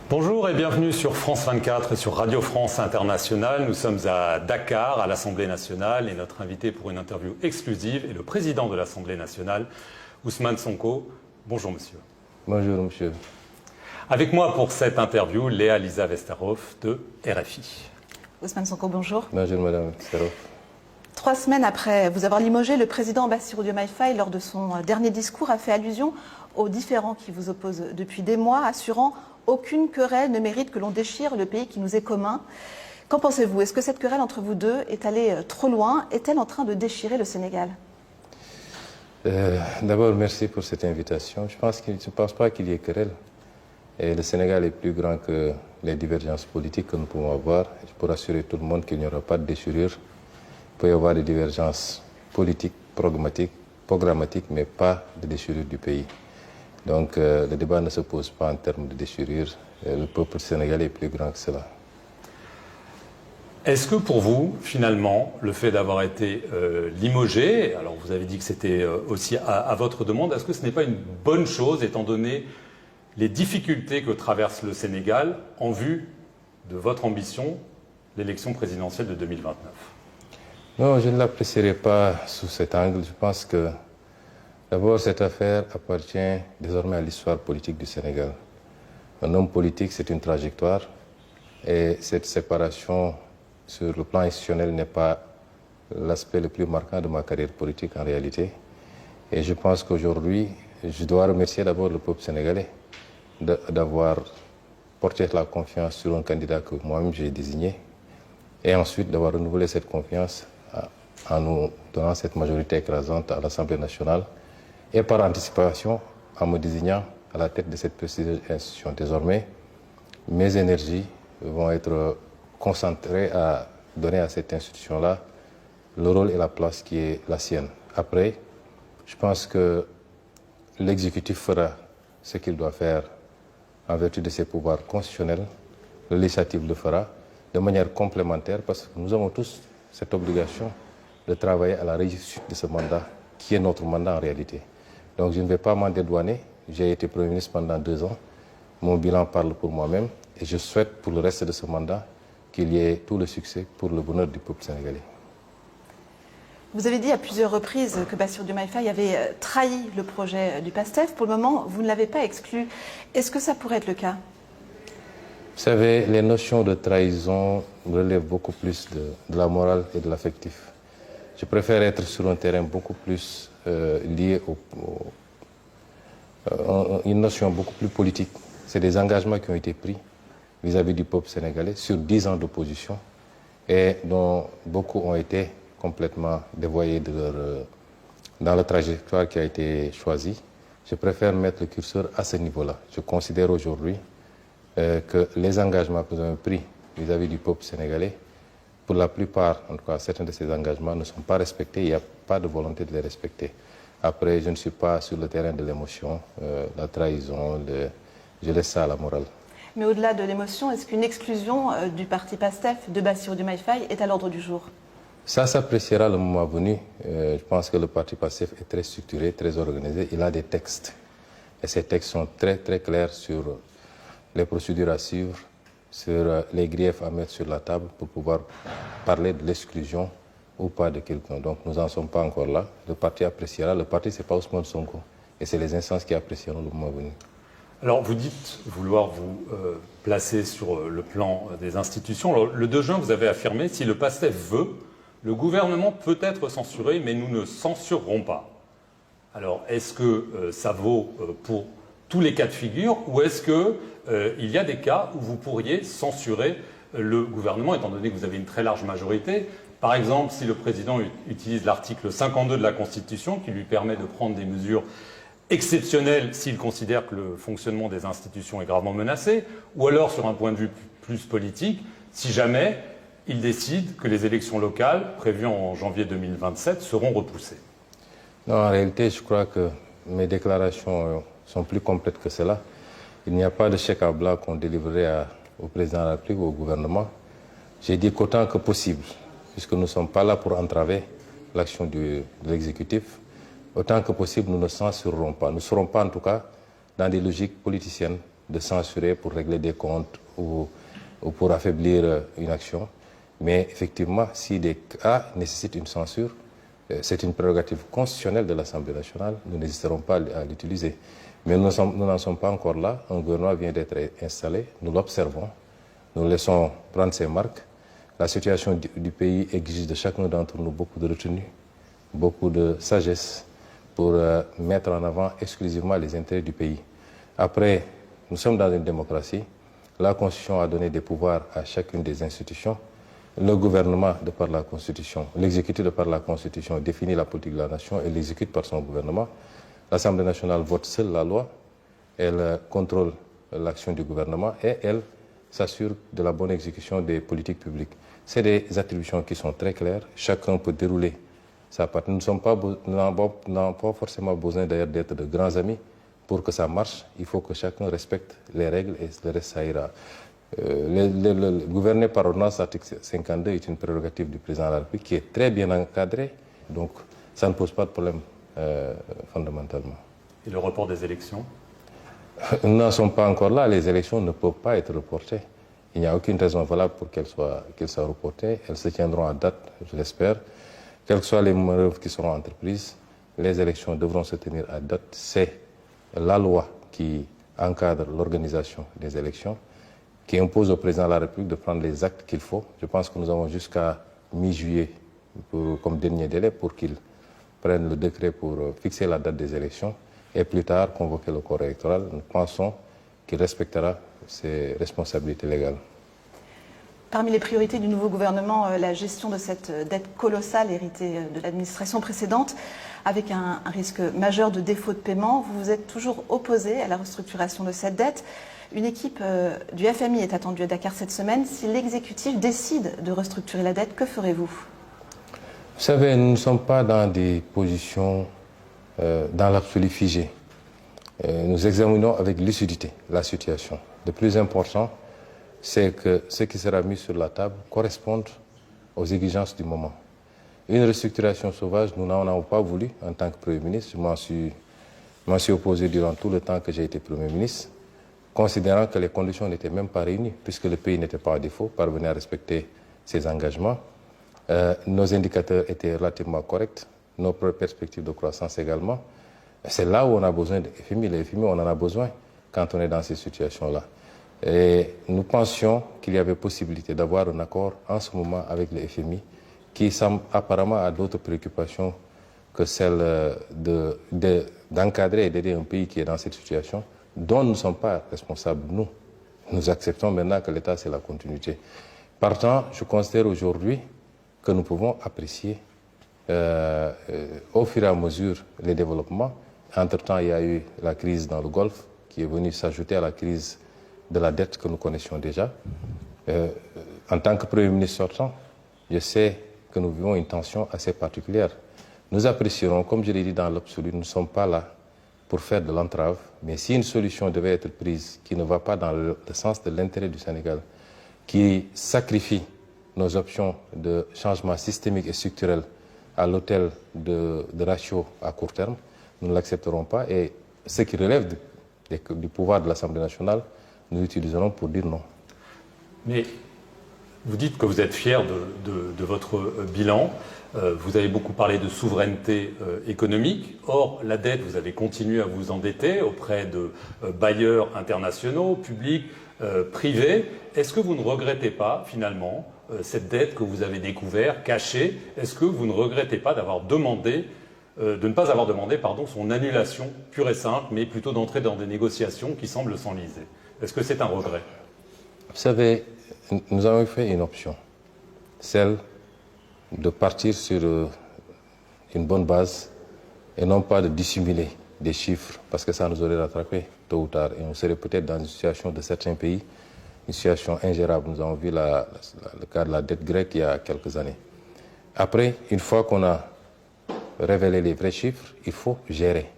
Bonjour et bienvenue sur France 24 et sur Radio France Internationale. Nous sommes à Dakar, à l'Assemblée nationale, et notre invité pour une interview exclusive est le président de l'Assemblée nationale, Ousmane Sonko. Bonjour monsieur. Bonjour monsieur. Avec moi pour cette interview, Léa Lisa Vesterhoff de RFI. Ousmane Sonko, bonjour. Bonjour madame Vesterhoff. 3 semaines après vous avoir limogé, le président Bassirou Diomaye Faye, lors de son dernier discours, a fait allusion aux différends qui vous opposent depuis des mois, assurant « aucune querelle ne mérite que l'on déchire le pays qui nous est commun ». Qu'en pensez-vous? Est-ce que cette querelle entre vous deux est allée trop loin? Est-elle en train de déchirer le Sénégal? D'abord, merci pour cette invitation. Je ne pense pas qu'il y ait querelle. Et le Sénégal est plus grand que les divergences politiques que nous pouvons avoir. Je peux rassurer tout le monde qu'il n'y aura pas de déchirure. Il peut y avoir des divergences politiques, programmatiques, mais pas de déchirure du pays. Donc le débat ne se pose pas en termes de déchirure. Le peuple sénégalais est plus grand que cela. Est-ce que pour vous, finalement, le fait d'avoir été limogé, alors vous avez dit que c'était aussi à votre demande, est-ce que ce n'est pas une bonne chose étant donné les difficultés que traverse le Sénégal en vue de votre ambition, l'élection présidentielle de 2029? Non, je ne l'apprécierai pas sous cet angle. Je pense que d'abord, cette affaire appartient désormais à l'histoire politique du Sénégal. Un homme politique, c'est une trajectoire, et cette séparation sur le plan institutionnel n'est pas l'aspect le plus marquant de ma carrière politique en réalité. Et je pense qu'aujourd'hui, je dois remercier d'abord le peuple sénégalais d'avoir porté la confiance sur un candidat que moi-même j'ai désigné, et ensuite d'avoir renouvelé cette confiance en nous donnant cette majorité écrasante à l'Assemblée nationale, et par anticipation en me désignant à la tête de cette prestigieuse institution. Désormais, mes énergies vont être concentrées à donner à cette institution-là le rôle et la place qui est la sienne. Après, je pense que l'exécutif fera ce qu'il doit faire en vertu de ses pouvoirs constitutionnels. Le législatif le fera de manière complémentaire, parce que nous avons tous cette obligation de travailler à la réussite de ce mandat, qui est notre mandat en réalité. Donc je ne vais pas m'en dédouaner. J'ai été Premier ministre pendant 2 ans. Mon bilan parle pour moi-même, et je souhaite pour le reste de ce mandat qu'il y ait tout le succès pour le bonheur du peuple sénégalais. Vous avez dit à plusieurs reprises que Bassirou Diomaye Faye avait trahi le projet du PASTEF. Pour le moment, vous ne l'avez pas exclu. Est-ce que ça pourrait être le cas? Vous savez, les notions de trahison relèvent beaucoup plus de la morale et de l'affectif. Je préfère être sur un terrain beaucoup plus lié une notion beaucoup plus politique. C'est des engagements qui ont été pris vis-à-vis du peuple sénégalais sur 10 ans d'opposition, et dont beaucoup ont été complètement dévoyés dans la trajectoire qui a été choisie. Je préfère mettre le curseur à ce niveau-là. Je considère aujourd'hui que les engagements que nous avons pris vis-à-vis du peuple sénégalais, pour la plupart, en tout cas certains de ces engagements, ne sont pas respectés. Il n'y a pas de volonté de les respecter. Après, je ne suis pas sur le terrain de l'émotion, la trahison, je laisse ça à la morale. Mais au-delà de l'émotion, est-ce qu'une exclusion du parti PASTEF de Bassirou Diomaye Faye est à l'ordre du jour? Ça s'appréciera le moment venu. Je pense que le parti PASTEF est très structuré, très organisé. Il a des textes. Et ces textes sont très, très clairs sur les procédures à suivre, sur les griefs à mettre sur la table pour pouvoir parler de l'exclusion ou pas de quelqu'un. Donc nous n'en sommes pas encore là. Le parti appréciera. Le parti, ce n'est pas Ousmane Sonko. Et c'est les instances qui apprécieront le moment venu. Alors vous dites vouloir vous placer sur le plan des institutions. Alors, le 2 juin, vous avez affirmé, si le PASTEF veut, le gouvernement peut être censuré, mais nous ne censurerons pas. Alors est-ce que ça vaut pour tous les cas de figure, ou est-ce qu'il y a des cas où vous pourriez censurer le gouvernement, étant donné que vous avez une très large majorité? Par exemple, si le président utilise l'article 52 de la Constitution, qui lui permet de prendre des mesures exceptionnelles s'il considère que le fonctionnement des institutions est gravement menacé, ou alors sur un point de vue plus politique, si jamais il décide que les élections locales, prévues en janvier 2027, seront repoussées. Non, en réalité, je crois que mes déclarations sont plus complètes que cela. Il n'y a pas de chèque à blanc qu'on délivrerait au président de la République ou au gouvernement. J'ai dit qu'autant que possible, puisque nous ne sommes pas là pour entraver l'action de l'exécutif, autant que possible, nous ne censurerons pas. Nous ne serons pas, en tout cas, dans des logiques politiciennes de censurer pour régler des comptes ou pour affaiblir une action. Mais effectivement, si des cas nécessitent une censure, c'est une prérogative constitutionnelle de l'Assemblée nationale. Nous n'hésiterons pas à l'utiliser. Mais nous n'en sommes pas encore là. Un gouvernement vient d'être installé. Nous l'observons. Nous laissons prendre ses marques. La situation du pays exige de chacun d'entre nous beaucoup de retenue, beaucoup de sagesse pour mettre en avant exclusivement les intérêts du pays. Après, nous sommes dans une démocratie. La Constitution a donné des pouvoirs à chacune des institutions. Le gouvernement, de par la Constitution, l'exécutif de par la Constitution définit la politique de la nation et l'exécute par son gouvernement. L'Assemblée nationale vote seule la loi, elle contrôle l'action du gouvernement et elle s'assure de la bonne exécution des politiques publiques. C'est des attributions qui sont très claires, chacun peut dérouler sa part. Nous n'avons pas forcément besoin d'ailleurs d'être de grands amis pour que ça marche. Il faut que chacun respecte les règles et le reste ça ira. Gouverner par ordonnance, article 52, est une prérogative du président de la République qui est très bien encadrée, donc ça ne pose pas de problème fondamentalement. Et le report des élections? Nous n'en sommes pas encore là, les élections ne peuvent pas être reportées. Il n'y a aucune raison valable pour qu'elles soient reportées. Elles se tiendront à date, je l'espère. Quelles que soient les manœuvres qui seront entreprises, les élections devront se tenir à date. C'est la loi qui encadre l'organisation des élections, qui impose au président de la République de prendre les actes qu'il faut. Je pense que nous avons jusqu'à mi-juillet comme dernier délai pour qu'il prenne le décret pour fixer la date des élections et plus tard convoquer le corps électoral. Nous pensons qu'il respectera ses responsabilités légales. Parmi les priorités du nouveau gouvernement, la gestion de cette dette colossale héritée de l'administration précédente, avec un risque majeur de défaut de paiement. Vous vous êtes toujours opposé à la restructuration de cette dette. Une équipe du FMI est attendue à Dakar cette semaine. Si l'exécutif décide de restructurer la dette, que ferez-vous? Vous savez, nous ne sommes pas dans des positions dans l'absolu figé. Nous examinons avec lucidité la situation. Le plus important, c'est que ce qui sera mis sur la table corresponde aux exigences du moment. Une restructuration sauvage, nous n'en avons pas voulu en tant que Premier ministre. Je m'en suis opposé durant tout le temps que j'ai été Premier ministre, considérant que les conditions n'étaient même pas réunies, puisque le pays n'était pas à défaut, parvenait à respecter ses engagements. Nos indicateurs étaient relativement corrects, nos perspectives de croissance également. C'est là où on a besoin de FMI. Les FMI, on en a besoin quand on est dans ces situations-là. Et nous pensions qu'il y avait possibilité d'avoir un accord en ce moment avec le FMI qui semble apparemment à d'autres préoccupations que celle d'encadrer et d'aider un pays qui est dans cette situation dont nous ne sommes pas responsables, nous. Nous acceptons maintenant que l'État, c'est la continuité. Partant, je considère aujourd'hui que nous pouvons apprécier au fur et à mesure les développements. Entre-temps, il y a eu la crise dans le Golfe qui est venue s'ajouter à la crise de la dette que nous connaissions déjà. En tant que Premier ministre sortant, je sais que nous vivons une tension assez particulière. Nous apprécierons, comme je l'ai dit dans l'absolu, nous ne sommes pas là pour faire de l'entrave, mais si une solution devait être prise qui ne va pas dans le sens de l'intérêt du Sénégal, qui sacrifie nos options de changement systémique et structurel à l'autel de ratio à court terme, nous ne l'accepterons pas et ce qui relève du pouvoir de l'Assemblée nationale, nous l'utiliserons pour dire non. Mais vous dites que vous êtes fier de votre bilan. Vous avez beaucoup parlé de souveraineté économique. Or, la dette, vous avez continué à vous endetter auprès de bailleurs internationaux, publics, privés. Est-ce que vous ne regrettez pas, finalement, cette dette que vous avez découverte, cachée? Est-ce que vous ne regrettez pas d'avoir demandé, de ne pas avoir demandé, son annulation pure et simple, mais plutôt d'entrer dans des négociations qui semblent s'enliser? Est-ce que c'est un regret? Vous savez, nous avons fait une option, celle de partir sur une bonne base et non pas de dissimuler des chiffres parce que ça nous aurait rattrapé tôt ou tard et on serait peut-être dans une situation de certains pays, une situation ingérable. Nous avons vu le cas de la dette grecque il y a quelques années. Après, une fois qu'on a révélé les vrais chiffres, il faut gérer.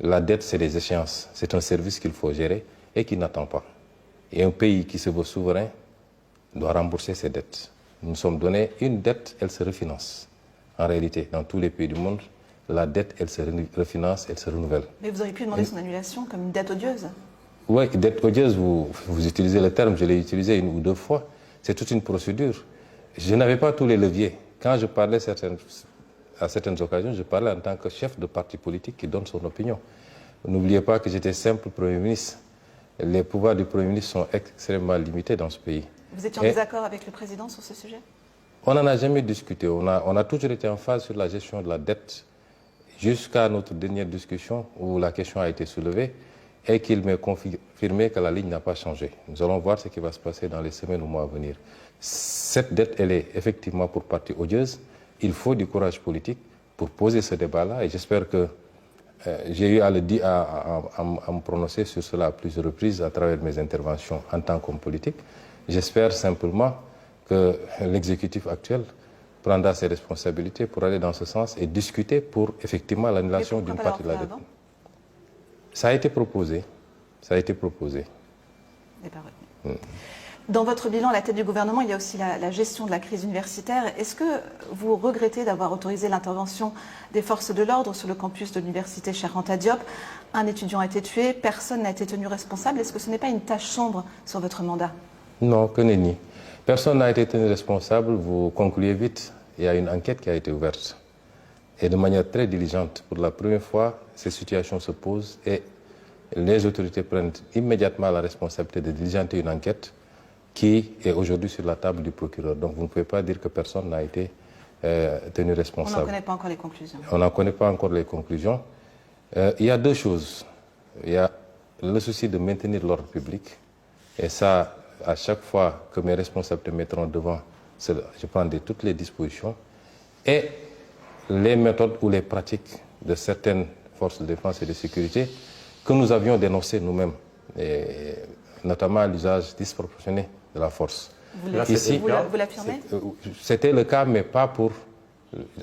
La dette, c'est des échéances, c'est un service qu'il faut gérer et qui n'attend pas. Et un pays qui se veut souverain doit rembourser ses dettes. Nous nous sommes donné une dette, elle se refinance. En réalité, dans tous les pays du monde, la dette, elle se refinance, elle se renouvelle. Mais vous auriez pu demander son annulation comme une dette odieuse? Oui, dette odieuse, vous utilisez le terme, je l'ai utilisé 1 ou 2 fois. C'est toute une procédure. Je n'avais pas tous les leviers. Quand je parlais à certaines occasions, je parlais en tant que chef de parti politique qui donne son opinion. N'oubliez pas que j'étais simple Premier ministre. Les pouvoirs du Premier ministre sont extrêmement limités dans ce pays. Vous étiez en désaccord avec le président sur ce sujet? On n'en a jamais discuté. On a toujours été en phase sur la gestion de la dette jusqu'à notre dernière discussion où la question a été soulevée et qu'il m'a confirmé que la ligne n'a pas changé. Nous allons voir ce qui va se passer dans les semaines ou mois à venir. Cette dette, elle est effectivement pour partie odieuse. Il faut du courage politique pour poser ce débat-là et j'espère que j'ai eu à me prononcer sur cela à plusieurs reprises à travers mes interventions en tant qu'homme politique. J'espère simplement que l'exécutif actuel prendra ses responsabilités pour aller dans ce sens et discuter pour effectivement l'annulation d'une partie de la dette. Ça a été proposé. Ça a été proposé. Dans votre bilan à la tête du gouvernement, il y a aussi la gestion de la crise universitaire. Est-ce que vous regrettez d'avoir autorisé l'intervention des forces de l'ordre sur le campus de l'université Cheikh Anta Diop? Un étudiant a été tué, personne n'a été tenu responsable. Est-ce que ce n'est pas une tâche sombre sur votre mandat? Non, que nenni. Personne n'a été tenu responsable. Vous concluez vite. Il y a une enquête qui a été ouverte. Et de manière très diligente. Pour la première fois, ces situations se posent et les autorités prennent immédiatement la responsabilité de diligenter une enquête qui est aujourd'hui sur la table du procureur. Donc vous ne pouvez pas dire que personne n'a été tenu responsable. On n'en connaît pas encore les conclusions. On n'en connaît pas encore les conclusions. Il y a 2 choses. Il y a le souci de maintenir l'ordre public. Et ça, à chaque fois que mes responsables te mettront devant, je prendrai toutes les dispositions. Et les méthodes ou les pratiques de certaines forces de défense et de sécurité que nous avions dénoncées nous-mêmes, notamment l'usage disproportionné de la force. Vous l'affirmez? C'était le cas, mais pas pour...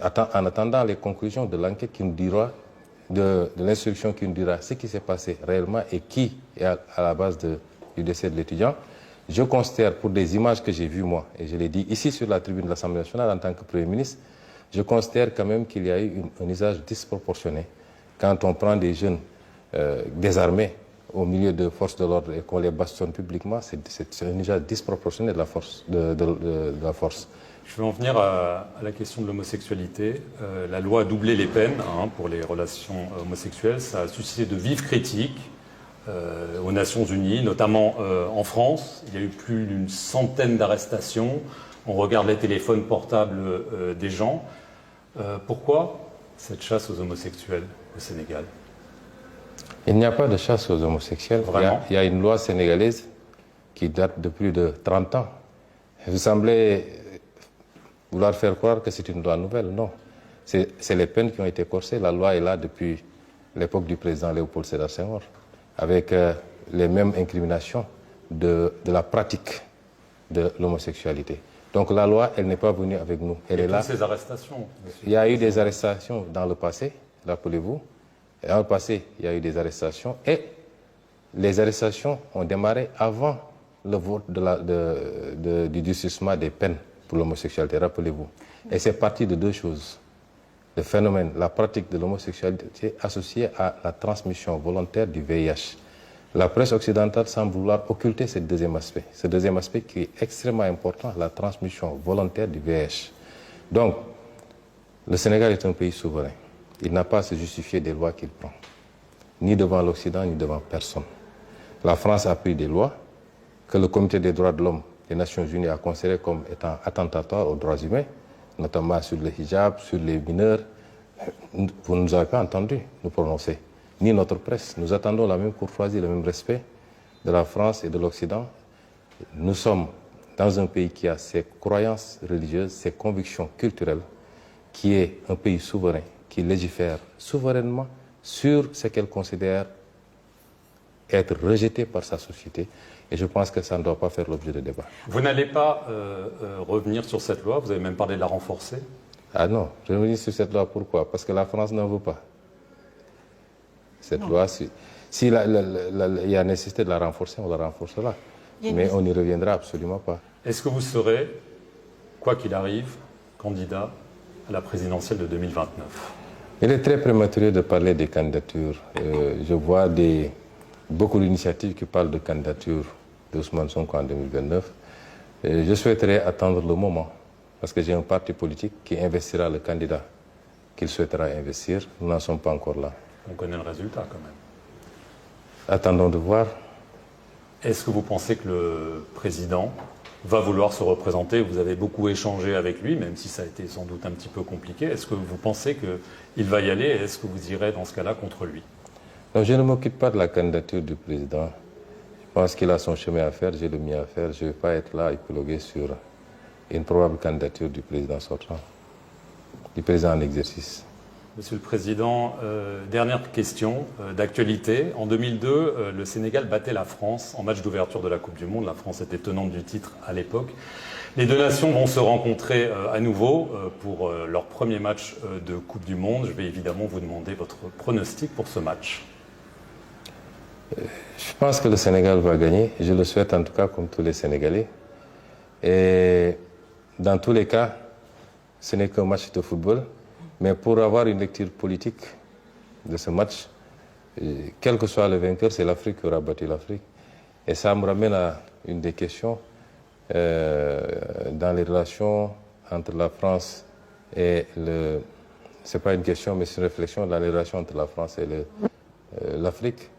En attendant les conclusions de l'enquête qui nous dira, de l'instruction qui nous dira ce qui s'est passé réellement et qui est à la base du décès de l'étudiant, je considère, pour des images que j'ai vues moi, et je l'ai dit ici sur la tribune de l'Assemblée nationale en tant que Premier ministre, je considère quand même qu'il y a eu un usage disproportionné. Quand on prend des jeunes désarmés au milieu de forces de l'ordre et qu'on les bastonne publiquement, c'est un usage disproportionné de la force. Je vais en venir à la question de l'homosexualité. La loi a doublé les peines pour les relations homosexuelles. Ça a suscité de vives critiques aux Nations Unies, notamment en France. Il y a eu plus d'une centaine d'arrestations. On regarde les téléphones portables des gens. Pourquoi cette chasse aux homosexuels au Sénégal? Il n'y a pas de chasse aux homosexuels. Il y a une loi sénégalaise qui date de plus de 30 ans. Vous semblez vouloir faire croire que c'est une loi nouvelle. Non. C'est les peines qui ont été corsées. La loi est là depuis l'époque du président Léopold Sédar Senghor, avec les mêmes incriminations de la pratique de l'homosexualité. Donc la loi, elle n'est pas venue avec nous. Elle est là. Ces arrestations. Il y a eu des arrestations dans le passé, rappelez-vous. Dans le passé, il y a eu des arrestations et les arrestations ont démarré avant le vote du durcissement des peines pour l'homosexualité, rappelez-vous. Et c'est parti de 2 choses. Le phénomène, la pratique de l'homosexualité associée à la transmission volontaire du VIH. La presse occidentale semble vouloir occulter ce deuxième aspect. Ce deuxième aspect qui est extrêmement important, la transmission volontaire du VIH. Donc, le Sénégal est un pays souverain. Il n'a pas à se justifier des lois qu'il prend, ni devant l'Occident, ni devant personne. La France a pris des lois que le Comité des droits de l'homme des Nations Unies a considérées comme étant attentatoires aux droits humains, notamment sur le hijab, sur les mineurs. Vous ne nous avez pas entendu nous prononcer, ni notre presse. Nous attendons la même courtoisie, le même respect de la France et de l'Occident. Nous sommes dans un pays qui a ses croyances religieuses, ses convictions culturelles, qui est un pays souverain, qui légifère souverainement sur ce qu'elle considère être rejeté par sa société. Et je pense que ça ne doit pas faire l'objet de débat. Vous n'allez pas revenir sur cette loi, vous avez même parlé de la renforcer? Ah non, revenir sur cette loi, pourquoi? Parce que la France n'en veut pas. Cette loi, s'il y a nécessité de la renforcer, on la renforcera. Mais on n'y reviendra absolument pas. Est-ce que vous serez, quoi qu'il arrive, candidat à la présidentielle de 2029? Il est très prématuré de parler des candidatures. Je vois des beaucoup d'initiatives qui parlent de candidature d'Ousmane Sonko en 2029. Et je souhaiterais attendre le moment, parce que j'ai un parti politique qui investira le candidat qu'il souhaitera investir. Nous n'en sommes pas encore là. On connaît le résultat quand même. Attendons de voir. Est-ce que vous pensez que le président va vouloir se représenter? Vous avez beaucoup échangé avec lui, même si ça a été sans doute un petit peu compliqué. Est-ce que vous pensez qu'il va y aller et est-ce que vous irez dans ce cas-là contre lui? Non, je ne m'occupe pas de la candidature du président. Je pense qu'il a son chemin à faire, j'ai le mien à faire. Je ne vais pas être là à épiloguer sur une probable candidature du président sortant, du président en exercice. Monsieur le Président, dernière question d'actualité. En 2002, le Sénégal battait la France en match d'ouverture de la Coupe du Monde. La France était tenante du titre à l'époque. Les deux nations vont se rencontrer à nouveau pour leur premier match de Coupe du Monde. Je vais évidemment vous demander votre pronostic pour ce match. Je pense que le Sénégal va gagner. Je le souhaite en tout cas comme tous les Sénégalais. Et dans tous les cas, ce n'est qu'un match de football. Mais pour avoir une lecture politique de ce match, quel que soit le vainqueur, c'est l'Afrique qui aura battu l'Afrique. Et ça me ramène à une des questions dans les relations entre la France et le... C'est pas une question, mais c'est une réflexion dans les relations entre la France et l'Afrique.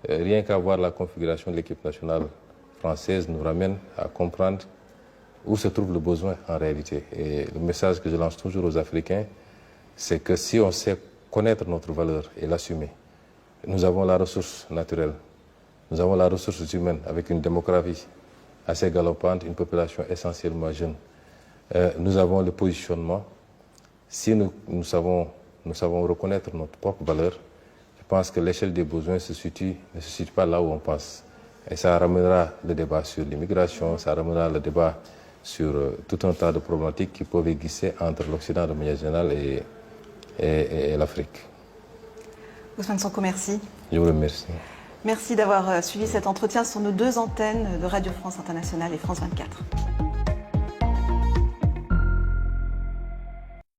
Rien qu'à voir la configuration de l'équipe nationale française nous ramène à comprendre où se trouve le besoin en réalité. Et le message que je lance toujours aux Africains, c'est que si on sait connaître notre valeur et l'assumer, nous avons la ressource naturelle, nous avons la ressource humaine avec une démographie assez galopante, une population essentiellement jeune. Nous avons le positionnement. Si nous savons reconnaître notre propre valeur, je pense que l'échelle des besoins ne se situe pas là où on pense. Et ça ramènera le débat sur l'immigration, ça ramènera le débat sur tout un tas de problématiques qui peuvent exister entre l'Occident de manière générale et l'Afrique. Ousmane Sonko, merci. Je vous remercie. Merci d'avoir suivi cet entretien sur nos deux antennes de Radio France Internationale et France 24.